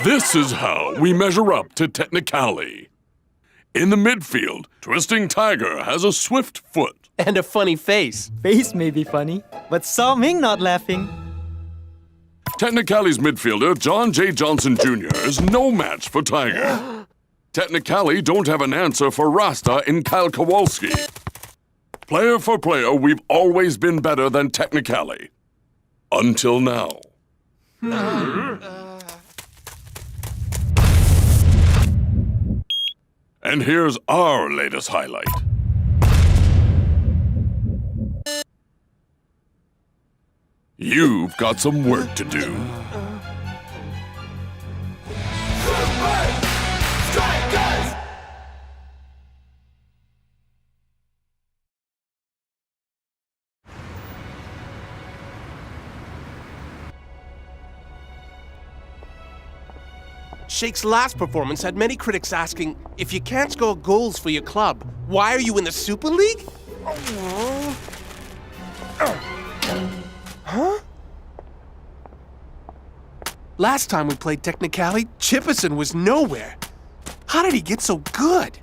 This is how we measure up to Technicali. In the midfield, Twisting Tiger has a swift foot. And a funny face. Face may be funny, but saw Ming not laughing. Technicali's midfielder, John J. Johnson Jr., is no match for Tiger. Technicali don't have an answer for Rasta in Kyle Kowalski. Player for player, we've always been better than Technicali. Until now. And here's our latest highlight. You've got some work to do. Supa Strikas! Shake's last performance had many critics asking, if you can't score goals for your club, why are you in the Super League? Huh? Last time we played Technicali, Chipperson was nowhere. How did he get so good?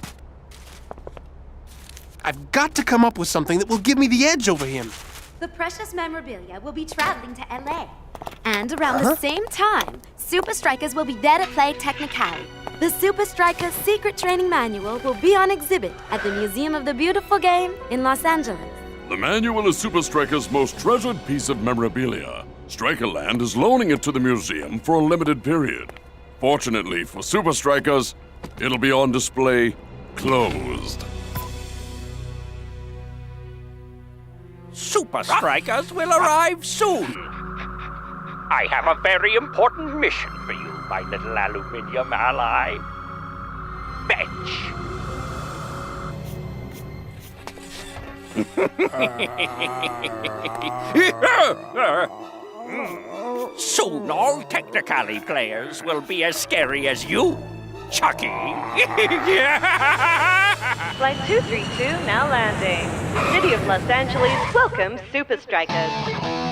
I've got to come up with something that will give me the edge over him. The precious memorabilia will be traveling to LA. And around the same time, Supa Strikas will be there to play Technicali. The Supa Strikas secret training manual will be on exhibit at the Museum of the Beautiful Game in Los Angeles. The manual is Supa Strikas' most treasured piece of memorabilia. Strikerland is loaning it to the museum for a limited period. Fortunately for Supa Strikas, it'll be on display closed. Supa Strikas will arrive soon. I have a very important mission for you, my little aluminium ally. Bench. Soon all Technicali players will be as scary as you, Chucky. Flight 232 now landing. City of Los Angeles welcomes Supa Strikas.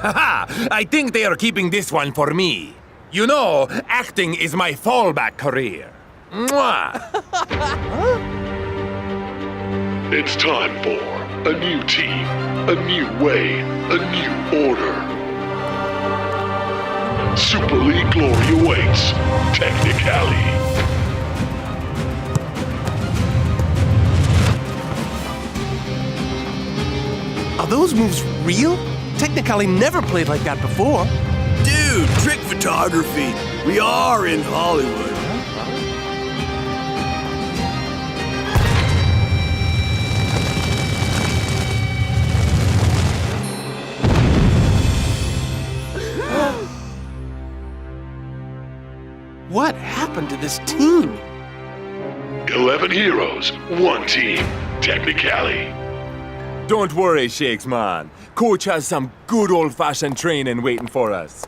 Haha! I think they are keeping this one for me. You know, acting is my fallback career. Mwah! It's time for a new team, a new way, a new order. Super League glory awaits. Technicali. Are those moves real? Technicali never played like that before. Dude, trick photography. We are in Hollywood. What happened to this team? 11 heroes, one team. Technicali. Don't worry, Shakes, man. Coach has some good old-fashioned training waiting for us.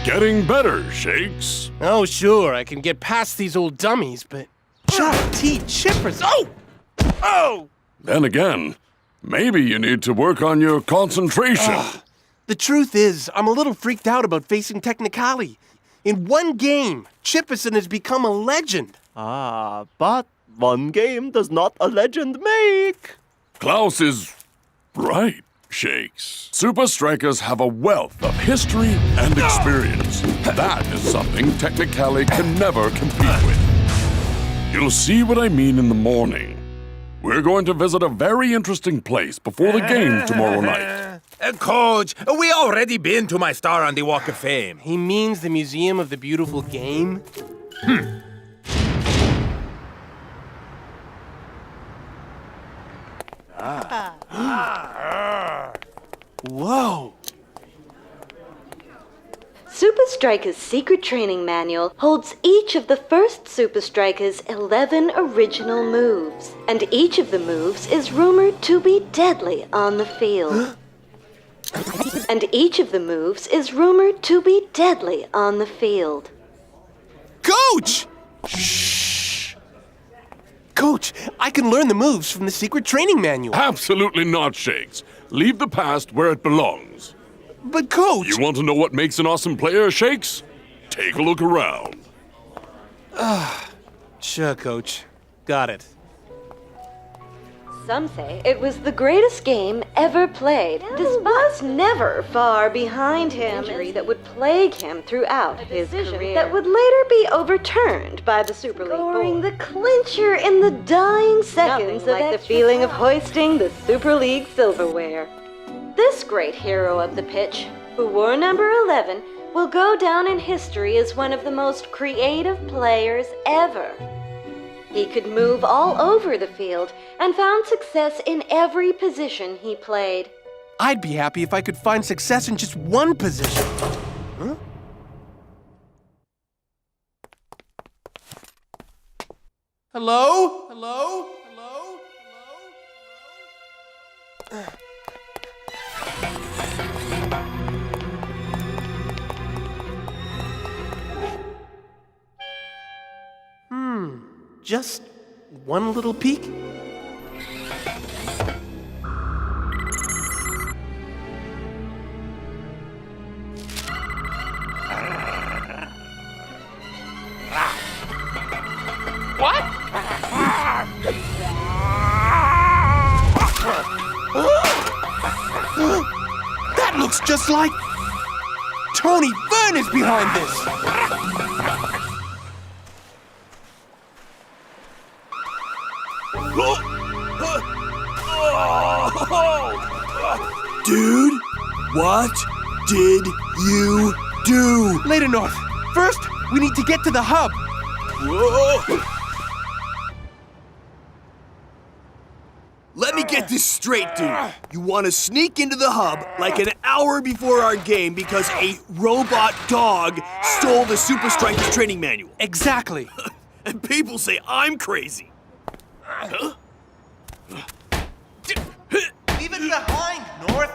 Getting better, Shakes. Oh, sure, I can get past these old dummies, but... Chuck T. Chippers! Oh! Oh! Then again, maybe you need to work on your concentration. The truth is, I'm a little freaked out about facing Technicali. In one game, Chipperson has become a legend. Ah, but one game does not a legend make. Klaus is right, Shakes. Supa Strikas have a wealth of history and experience. That is something Technicali can never compete with. You'll see what I mean in the morning. We're going to visit a very interesting place before the game tomorrow night. Coach, we already been to my star on the Walk of Fame. He means the Museum of the Beautiful Game? Whoa! Supa Strikas' secret training manual holds each of the first Supa Strikas' 11 original moves. And each of the moves is rumored to be deadly on the field. And each of the moves is rumored to be deadly on the field. Coach! Shh! Coach, I can learn the moves from the secret training manual. Absolutely not, Shakes. Leave the past where it belongs. But Coach... You want to know what makes an awesome player, Shakes? Take a look around. Sure, Coach. Got it. Some say it was the greatest game ever played, despite was never far behind him. Injury that would plague him throughout his career. That would later be overturned by the Super League Board. Scoring the clincher in the dying seconds of the feeling of hoisting the Super League silverware. This great hero of the pitch, who wore number 11, will go down in history as one of the most creative players ever. He could move all over the field and found success in every position he played. I'd be happy if I could find success in just one position. Huh? Hello? Hello? Hello? Hello? Just one little peek? What? That looks just like... Tony Byrne is behind this! Dude, what did you do? Later, North. First, we need to get to the hub. Whoa! Let me get this straight, dude. You want to sneak into the hub like an hour before our game because a robot dog stole the Supa Strikas training manual. Exactly. And people say I'm crazy. Huh? Leave it behind, North.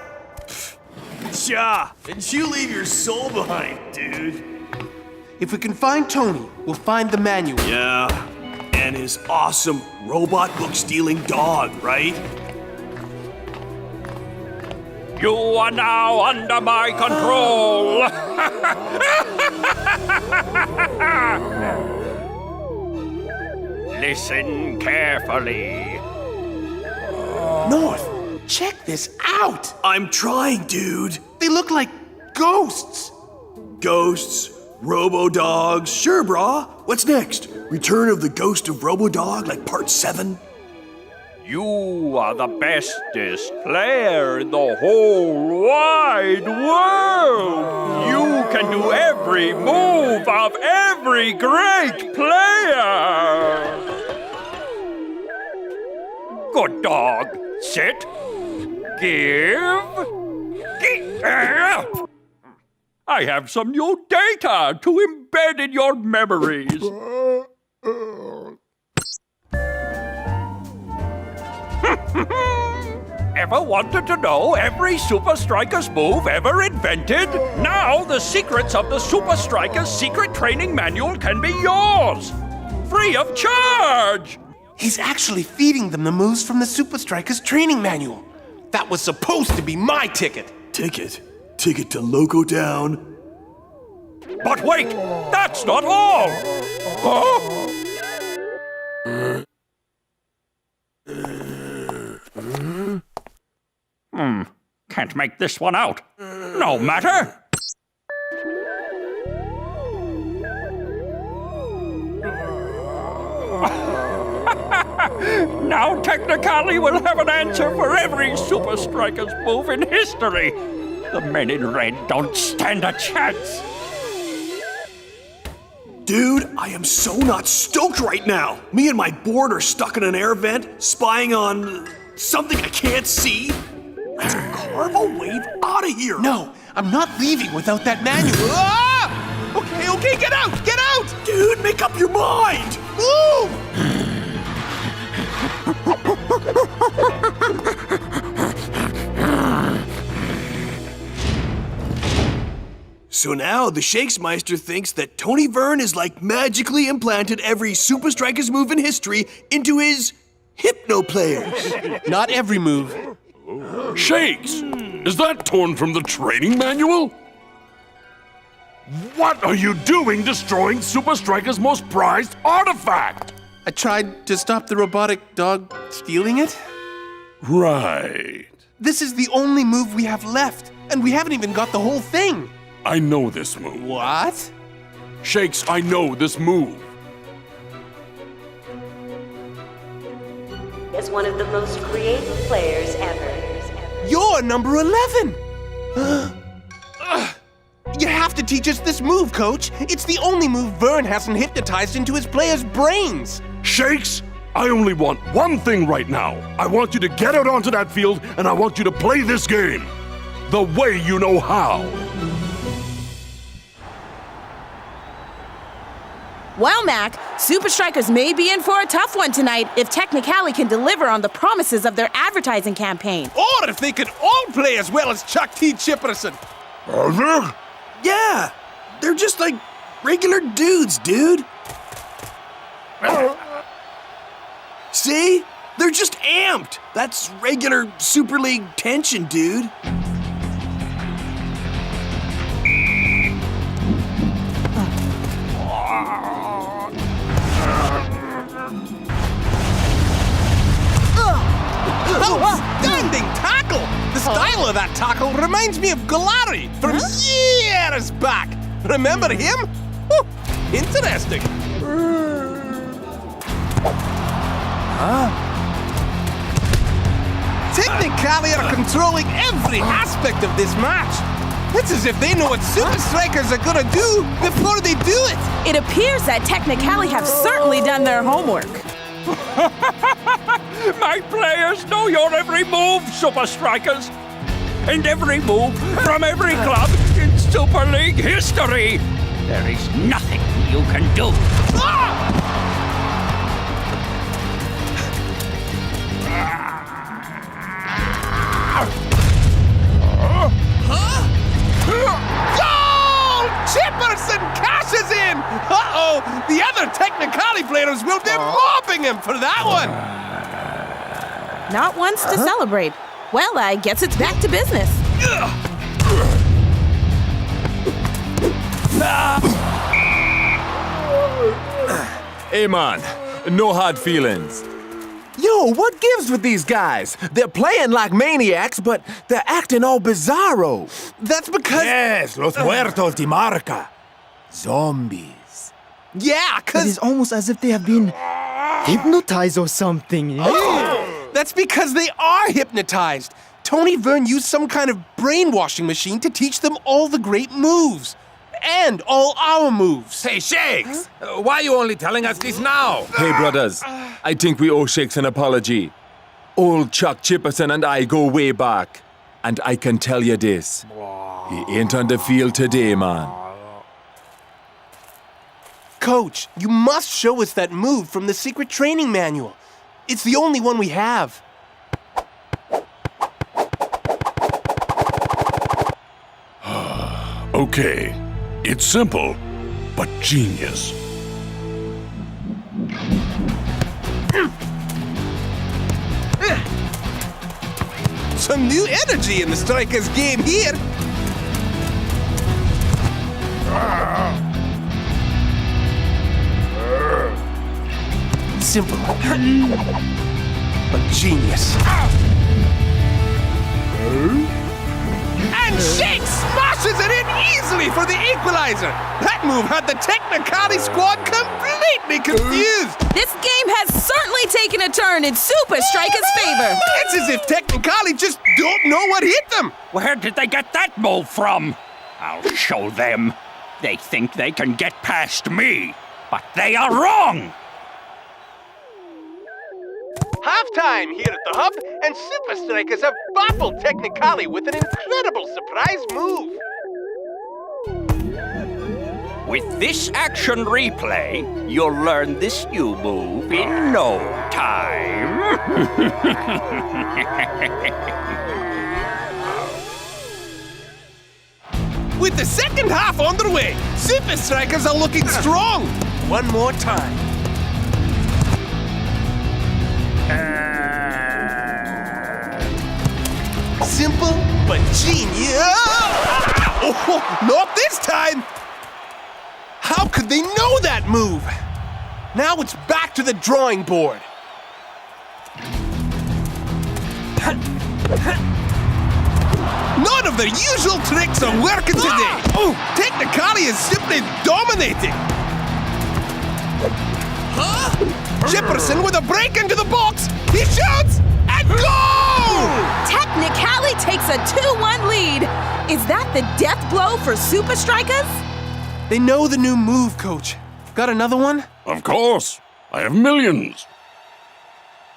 Ja, and you leave your soul behind, dude. If we can find Tony, we'll find the manual. Yeah, and his awesome robot book-stealing dog, right? You are now under my control! Listen carefully. North, check this out! I'm trying, dude. They look like ghosts. Ghosts, robo-dogs, sure, brah. What's next? Return of the Ghost of Robo-Dog, like part 7? You are the bestest player in the whole wide world. You can do every move of every great player. Good dog. Sit. Give. I have some new data to embed in your memories. Ever wanted to know every Supa Strikas move ever invented? Now the secrets of the Supa Strikas secret training manual can be yours. Free of charge. He's actually feeding them the moves from the Supa Strikas training manual. That was supposed to be my ticket. Ticket? Ticket to Loco Town? But wait, that's not all. Huh? Can't make this one out. No matter. Now Technicali will have an answer for every Supa Strikas move in history. The men in red don't stand a chance. Dude, I am so not stoked right now. Me and my board are stuck in an air vent, spying on something I can't see. Let's carve a wave out of here. No, I'm not leaving without that manual. Ah! Okay, get out! Get out! Dude, make up your mind! Move! So now the Shakesmeister thinks that Tony Vern is like magically implanted every Supa Strikas move in history into his Hypno players. Not every move. Shakes! Is that torn from the training manual? What are you doing destroying Supa Strikas' most prized artifact? I tried to stop the robotic dog stealing it. Right. This is the only move we have left, and we haven't even got the whole thing. I know this move. What? Shakes, I know this move. As one of the most creative players ever. You're number 11! You have to teach us this move, Coach. It's the only move Vern hasn't hypnotized into his players' brains. Shakes, I only want one thing right now. I want you to get out onto that field, and I want you to play this game the way you know how. Well, Mac, Supa Strikas may be in for a tough one tonight if Technicali can deliver on the promises of their advertising campaign. Or if they could all play as well as Chuck T. Chipperson. Yeah, they're just like regular dudes, dude. See? They're just amped. That's regular Super League tension, dude. Outstanding tackle! The style of that tackle reminds me of Galari from years back. Remember him? Oh, interesting. Technicali are controlling every aspect of this match. It's as if they know what Supa Strikas are gonna do before they do it. It appears that Technicali have certainly done their homework. My players know your every move, Supa Strikas. And every move from every club in Super League history. There is nothing you can do. Goal! Chipperson cashes in! Uh-oh! The other Technicali players will be mobbing him for that one! Not once to celebrate. Well, I guess it's back to business. Hey, man, no hard feelings. Yo, what gives with these guys? They're playing like maniacs, but they're acting all bizarro. That's because... Yes, los muertos de marca. Zombies. Yeah, It cause... is almost as if they have been hypnotized or something. That's because they are hypnotized. Tony Vern used some kind of brainwashing machine to teach them all the great moves. And all our moves. Hey, Shakes! Why are you only telling us this now? Hey, brothers. I think we owe Shakes an apology. Old Chuck Chipperson and I go way back. And I can tell you this. He ain't on the field today, man. Coach, you must show us that move from the secret training manual. It's the only one we have. Okay, it's simple, but genius. Some new energy in the Strikers game here. Simple, but genius. And Shake smashes it in easily for the equalizer. That move had the Technicali squad completely confused. This game has certainly taken a turn in Supa Strikas' favor. It's as if Technicali just don't know what hit them. Where did they get that move from? I'll show them. They think they can get past me, but they are wrong. Halftime here at the Hub, and Supa Strikas have baffled Technicali with an incredible surprise move. With this action replay, you'll learn this new move in no time. With the second half underway, Supa Strikas are looking strong. One more time. Simple but genius. Oh, not this time. How could they know that move? Now it's back to the drawing board. None of their usual tricks are working today. Technicali is simply dominating. Jefferson with a break into the box. He shoots and goal! Technicali takes a 2-1 lead. Is that the death blow for Supa Strikas? They know the new move, Coach. Got another one? Of course. I have millions.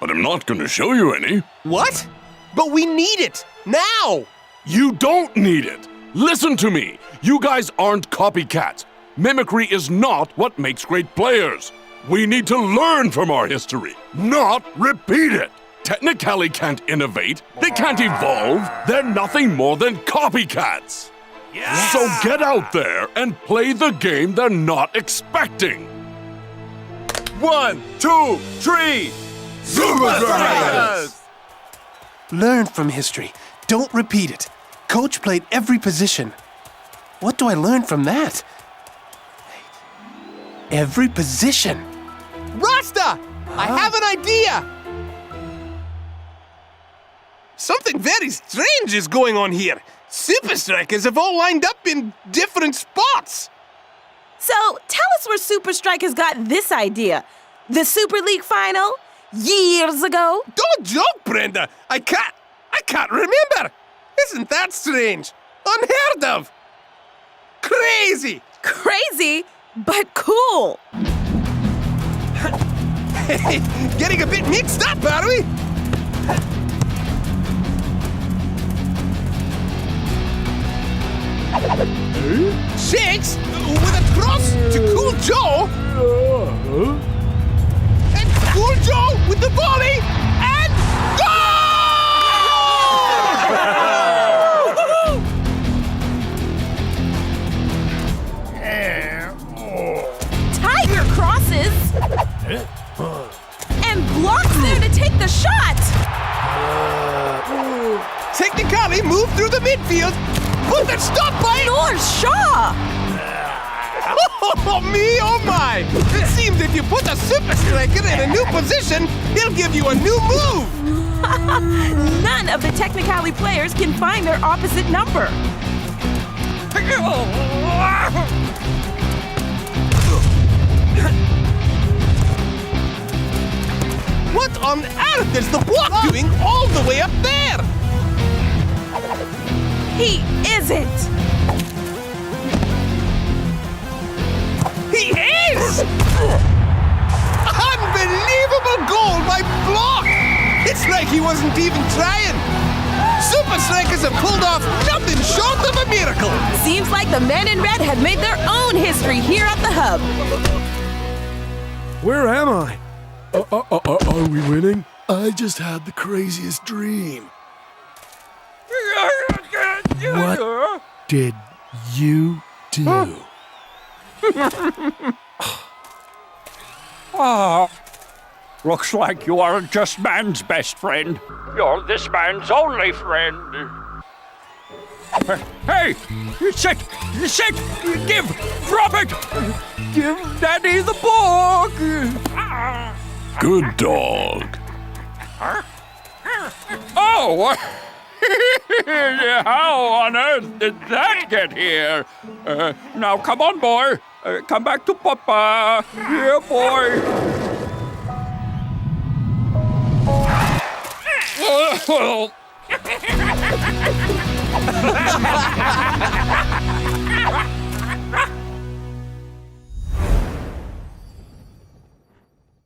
But I'm not going to show you any. What? But we need it. Now! You don't need it. Listen to me. You guys aren't copycats. Mimicry is not what makes great players. We need to learn from our history, not repeat it. Technicali can't innovate. They can't evolve. They're nothing more than copycats. Yes. So get out there and play the game they're not expecting. 1, 2, 3. Supa Strikas! Learn from history. Don't repeat it. Coach played every position. What do I learn from that? Every position. Rasta! I have an idea! Something very strange is going on here. Supa Strikas have all lined up in different spots. So, tell us where Supa Strikas got this idea. The Super League final? Years ago? Don't joke, Brenda. I can't remember. Isn't that strange? Unheard of. Crazy. Crazy, but cool. Getting a bit mixed up, are we? Shakes with a cross to Cool Joe. And Cool Joe with the volley. And goal! Tiger crosses. And blocks there to take the shot. Technicali moved through the midfield. But they're stopped by North Shaw! Oh, me, oh my! It seems if you put a Supa Striker in a new position, he'll give you a new move! None of the Technicali players can find their opposite number. What on earth is the block doing all the way up there? He isn't! He is! Unbelievable goal by Block! It's like he wasn't even trying. Supa Strikas have pulled off nothing short of a miracle. Seems like the men in red have made their own history here at the Hub. Where am I? Are we winning? I just had the craziest dream. What did you do? Looks like you aren't just man's best friend. You're this man's only friend. Hey! Sit! Drop it! Give Daddy the book! Good dog. Oh! How on earth did that get here? Now, come on, boy. Come back to Papa. Yeah, boy.